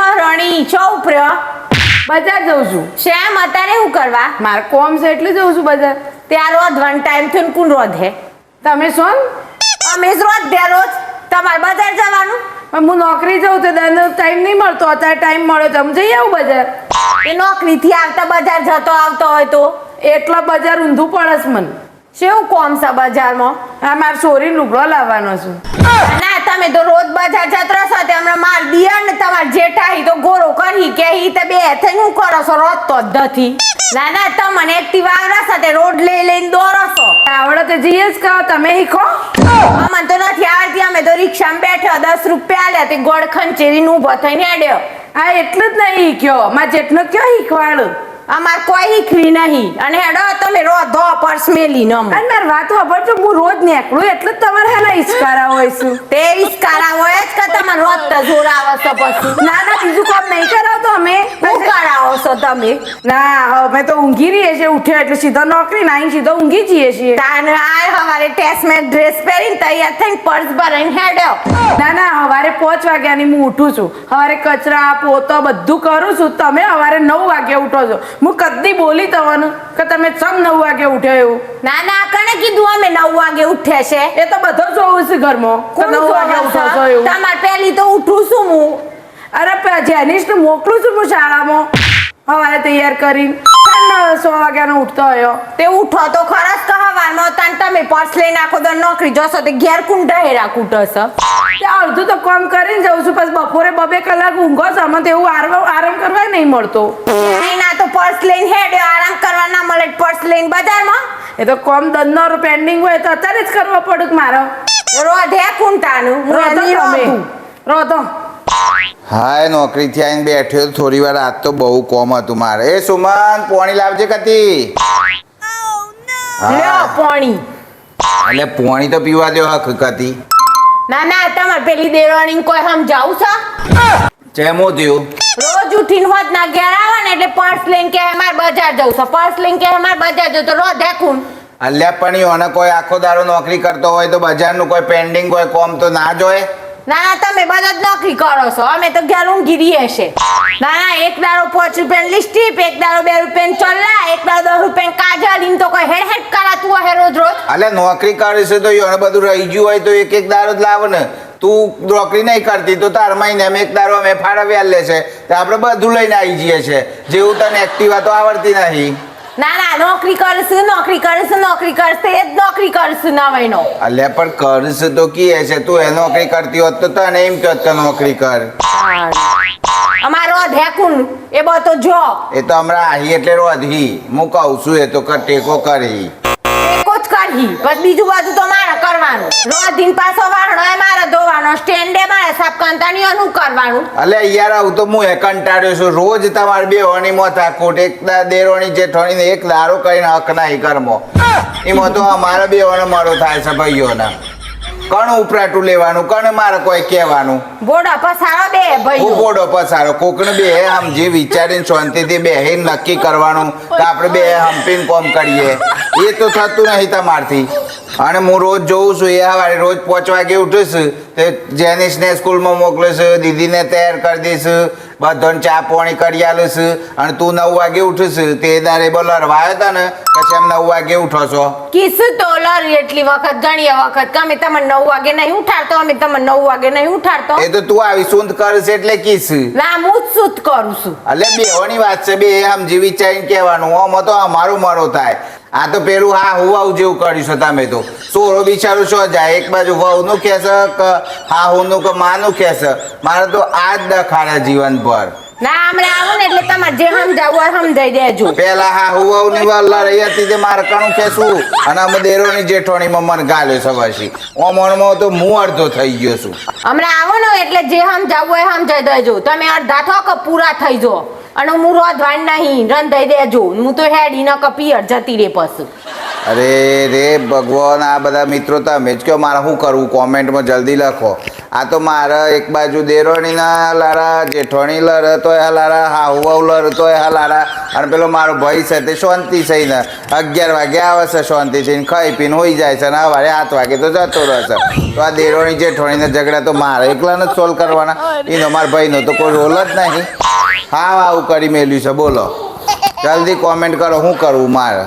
મહારાણી છો ઉપર્યો બજાર જઉં છું. શ્યામ અત્યારે શું કરવા મારે કોમ છે એટલે જઉં છું બજાર. ત્યાં રોધવાનો ટાઈમ થયો ને કોણ રોધે તમે છો ને? અમે જ રોધે રોજ તમારે બજાર જવાનું પણ હું નોકરી જઉં તો ટાઈમ નહીં મળતો. અત્યારે ટાઈમ મળ્યો તો જઈ આવું બજાર. એ નોકરીથી આવતા બજાર જતો આવતો હોય તો એટલા બજાર ઊંધું પડે છે મને. શું કોમ છે બજારમાં હા, મારે છોરીને લુગડો લાવવાનો છું. ના તમે તો રોજ બજાર જતો છો તે હમણાં માર દિયર ને તમાર જેઠાઈ તો ગોરો કરી કે ઈ તે બે થઈને હું કરો છો રોજતો જ નથી. ના ના તમને એક્ટિવા આવડા સાથે રોડ લઈને દોરો છો. આવડે તો જઈએ જ કહો. તમે શીખો. અમને તો નથી આવડતી. અમે તો રિક્ષામાં બેઠો 10 રૂપિયા આલ્યા તે ગોળ ખંચેરીને ઊભો થઈને હેડ્યો. હા, એટલું જ નહીં શીખ્યો. મારે જેટલો કયો શીખવાડું. અમાર કોઈ શીખવી નહીં અને હેડો તમે રોધો પર્સ મેલી ન અને મારી વાત ખબર તો હું રોજ નીકળું એટલે જ તમારે હેલા ઈસ્કારા હોય છું. તે વિસ્કારા હોય જ કે તમે રોજતા જોડાવો છો પછી ના ના, બીજું કામ નહીં કરાવતો અમે. શું કરાવો છો તમે ના, અમે તો ઊંઘી રહીએ છીએ. ઉઠ્યો એટલે સીધો નોકરી ના સીધો ઊંઘી જઈએ છીએ. તાને આ હવારે ટેસ્ટમાં ડ્રેસ પહેરીને તૈયાર થઈને પર્સ ભરીને હેડ્યો. ના ના, સવારે 5 વાગ્યાની હું ઉઠું છું. સવારે કચરા પોતો બધું કરું છું. તમે સવારે 9 વાગે ઉઠો છો. હું કદી બોલી તમને કે તમે સમ 9 વાગે ઉઠ્યો એવું? ના ના કને કીધું અમે 9 વાગે ઉઠે છે? એ તો બધો જોવું છે ઘરમાં કે 9 વાગે ઉઠો છો એવું. તમારે પહેલી તો ઉઠું છું હું. અરે જેનિસને મોકલું છું હું શાળામાં સવારે તૈયાર કરીને. 6 વાગ્યાનો ઉઠતો હોય તે ઉઠો તો ખરસ કે હવારમાં તાન તમે પર્સ લઈને આખો દર નોકરી જશો તે ઘેર કુંડા હેરા કૂટશો. અડધું તો કામ કરીને જઉં છું. પછી બપોરે 2 કલાક ઊંઘો છો. મને તો એવું આરામ કરવા નહીં મળતો. ના તો પર્સ લઈને હેડ્યો. આરામ કરવા ના મળે પર્સ લઈને બજારમાં. એ તો કોમ દનનો પેન્ડિંગ હોય તો અત્યારે જ કરવા પડે મારો. રોધે કુંટાનું રોધો. હાય, નોકરીથી આવીને બેઠ્યો થોડી વાર. આજ તો બહુ કોમ હતું મારે. એ સુમન, પાણી લાવજે કતી. લ્યો પાણી. એટલે પાણી તો પીવા દો હક કતી. ના ના તમારે પેલી દેરાણી કોઈ સમજાવું છે? ચેમો થયું? રોજ ઉઠીને હોત ના ઘેર આવે ને એટલે પર્સ લઈને કે અમારે બજાર જવું છે. પર્સ લઈને કે અમારે બજાર જવું તો રોધે કું. અલ્યા પણ યોને કોઈ આખો દાડો નોકરી કરતો હોય તો બજારનું કોઈ પેન્ડિંગ કોઈ કોમ તો ના જોય. ના ના તમે બધા જ નોકરી કરો છો. અમે તો ઘેર ઊંઘી રહીએ છે. ના ના એક દાડો 5 રૂપિયાની લિસ્ટીપ, એક દાડો 2 રૂપિયાની ચોલ્લા, એક દાડો 10 રૂપિયાની કાજલ. ઈમ તો કોઈ હેડ કરાતું હોય રોજ રોજ. અલ્યા નોકરી કરીશ તો યોને બધું રહી ગયું હોય તો એક દાડો જ લાવો ને. તું નોકરી નહીં કરતી તો તાર મહિને એક દાડો અમે ફાળવ્યા લે છે તો આપણે બધું લઈને આવી જઈએ છીએ. જેવું તને એક્ટિવા તો આવડતી નહીં. ના ના નોકરી કરીશું નોકરી કરીશું નોકરી કરશે એ જ નોકરી કરીશું ના મહિનો. અલ્યા પણ કરીશ તો કીએ છે. તું એ નોકરી કરતી હોત તો તને એમ કહત કે નોકરી કર. અમારો ધેકું એ બધો જો એ તો હમણાં આહી એટલે રોધી. હું કહું છું એ તો ટેકો કરી ટેકો જ કરી બસ બીજું બધું તો મારે કરવાનું. રોધીન પાછો વાળનો એ મારે ધોવાનો, સ્ટેન્ડે મારે સાફ કંતાની અનું કરવાનું. અલ્યા યાર આવું તો હું એ કંટાળ્યો છું. રોજ તમારે બે હોની મોથા કોટ એક દેરોની જેઠોણી એક દારો કરીને હક નહીં કરમો. એમાં તો અમારે બે હોને મારો થાય છે ભાઈઓના. કણ ઉપરાટું લેવાનું, કણ મારે કોઈ કહેવાનું. બોડો પસારો બે ભાઈ હું બોડો પસારો કોકને બે સમજી વિચારીને શાંતિથી બેહીને નક્કી કરવાનું કે આપણે બે હંપીને કોમ કરીએ. એ તો થતું નહીં તમારથી. અને હું રોજ જોઉં છું એ સવારે રોજ 5 વાગે ઉઠું છું તે જેનિસને સ્કૂલમાં મોકલું છું, દીદીને તૈયાર કરી દઈશું, બધાને ચા પાણી કરી આલું છું. અને તું 9 વાગે ઉઠું છું તે દારે બોલર વાયો હતા ને પછી એમ 9 વાગે ઉઠો છો. કીધું તો લરી એટલી વખત ઘણી વખત કે અમે તમને 9 વાગે નહીં ઉઠાડતો, અમે તમને 9 વાગે નહીં ઉઠાડતો. એ તો તું આવી સૂંધ કરશે એટલે કીશ. ના હું જ શુદ્ધ કરું છું. એટલે બેવાની વાત છે. બે સમજી વિચારીને કહેવાનું. આમાં તો અમારું મારો થાય. આ તો પેલું હા હુવાવ જેવું કર્યું છે તમે તો. સોરો બિચારું છો જાય એક બાજુ વહુનું ખેસે કે હા હુનું કે માનું ખેસે. મારે તો આ જ દખાડે જીવનભર. ના હમણાં આવો ને એટલે તમારે જે સમજાવવું હોય સમજાઈ દેજો. પેલા હા હુવાવની વલ્લા રહી હતી તે મારે કણું ખેસવું અને અમે દેરોની જેઠોણીમાં મને ગાલ્યો છે પછી. ઓમણમાં તો હું અડધો થઈ ગયો છું. હમણાં આવો ને એટલે જે સમજાવવું હોય સમજાઈ દેજો. તમે અડધા થો કે પૂરા થઈ જો અને હું રોધવાન નહીં રંધાઈ દેજો. હું તો હેડી ન કપિયર જતી રે પછી. અરે રે ભગવાન, આ બધા મિત્રો તમે જ કહો મારે શું કરવું કોમેન્ટમાં જલ્દી લખો. આ તો મારે એક બાજુ દેરોણીના લારા, જેઠોણી લર તોય લારા, હાહુ લર તોય લારા, અને પેલો મારો ભાઈ છે તે શાંતિ થઈને 11 વાગે આવે છે શાંતિથી ખાઈ પીને હોઈ જાય છે અને સવારે 7 વાગે તો જતો રહે છે. તો આ દેરોણી જેઠોણીના ઝઘડા તો મારે એકલાને જ સોલ્વ કરવાના, એનો મારા ભાઈનો તો કોઈ રોલ જ નહીં. હા આવું કરી મેલ્યું છે. બોલો જલ્દી કોમેન્ટ કરો, શું કરવું મારે?